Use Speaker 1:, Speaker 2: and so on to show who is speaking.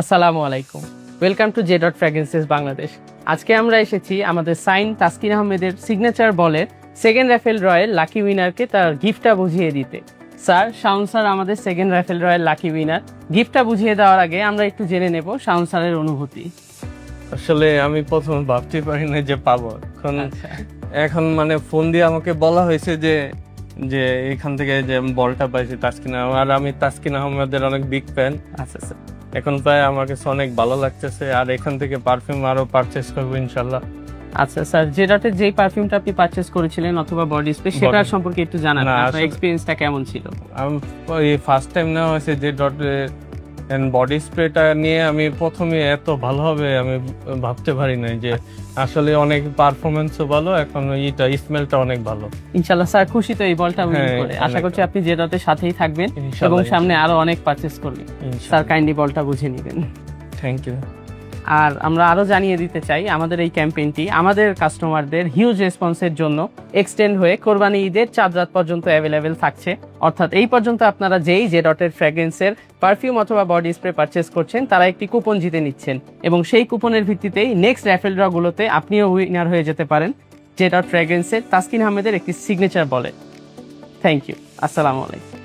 Speaker 1: আসসালামু আলাইকুম, welcome to J dot fragrances Bangladesh. আজকে আমরা এসেছি আমাদের সাইন তাসকিন আহমেদের সিগনেচার বলের সেকেন্ড রাফেল রয়েল লাকি উইনারকে তার গিফটটা বুঝিয়ে দিতে। স্যার, শাওন স্যার আমাদের second raffle royal lucky winner. গিফটটা বুঝিয়ে দেওয়ার আগে আমরা একটু জেনে নেব শাওন স্যারের অনুভূতি।
Speaker 2: আসলে আমি প্রথমে ভাবতে পারি না যে পাবো।
Speaker 1: আচ্ছা।
Speaker 2: এখন মানে ফোন দিয়ে আমাকে বলা হয়েছে যে যে এখান থেকে যে বলটা পাইছি তাসকিন আহমেদ, আর আমি তাসকিন আহমেদের অনেক বিগ ফ্যান।
Speaker 1: আচ্ছা স্যার।
Speaker 2: এখন প্রায় আমার কাছে অনেক ভালো লাগতেছে, আর এখান থেকে পারফিউম আরো পারচেস করবো ইনশাল্লাহ।
Speaker 1: আচ্ছা স্যার, জে ডটের যেই পারফিউমটা আপনি পারচেস করেছিলেন অথবা বডি স্প্রে, সেটার সম্পর্কে একটু জানান।
Speaker 2: না,
Speaker 1: আপনার
Speaker 2: আসলে-
Speaker 1: এক্সপেরিয়েন্সটা কেমন ছিল?
Speaker 2: আমি ফার্স্ট টাইম নেওয়া হয়েছে যে ডট বডি স্প্রেটা নিয়ে। আমি প্রথমে এত ভালো হবে আমি ভাবতে পারি নাই যে আসলে অনেক পারফরমেন্সও ভালো, এখন এইটা স্মেলটা অনেক ভালো।
Speaker 1: ইনশাআল্লাহ স্যার, খুশি তো এই বলটা উইন
Speaker 2: হ্যাঁ,
Speaker 1: করে। আশা
Speaker 2: অনেক
Speaker 1: করছি আপনি জে ডটের সাথেই থাকবেন এবং
Speaker 2: ইনশাল্লাহ,
Speaker 1: সামনে আরো অনেক পারচেস করবেন। স্যার, কাইন্ডলি বলটা বুঝে নেবেন।
Speaker 2: Thank you.
Speaker 1: আর আমরা আরো জানিয়ে দিতে চাই, আমাদের এই ক্যাম্পেইনটি আমাদের কাস্টমারদের হিউজ রেসপন্সের জন্য এক্সটেন্ড হয়ে কোরবানি ঈদের 4 রাত পর্যন্ত অ্যাভেলেবেল থাকছে। অর্থাৎ এই পর্যন্ত আপনারা যেই জে ডটের ফ্র্যাগ্রেন্সের পারফিউম অথবা বডি স্প্রে পারচেস করছেন তারা একটি কুপন জিতে নিচ্ছেন, এবং সেই কুপনের ভিত্তিতেই নেক্সট র্যাফেল ড্রগুলোতে আপনিও উইনার হয়ে যেতে পারেন জে ডট ফ্র্যাগ্রেন্সের তাসকিন আহমেদের একটি সিগনেচার বলে। Thank you. আসসালামু আলাইকুম।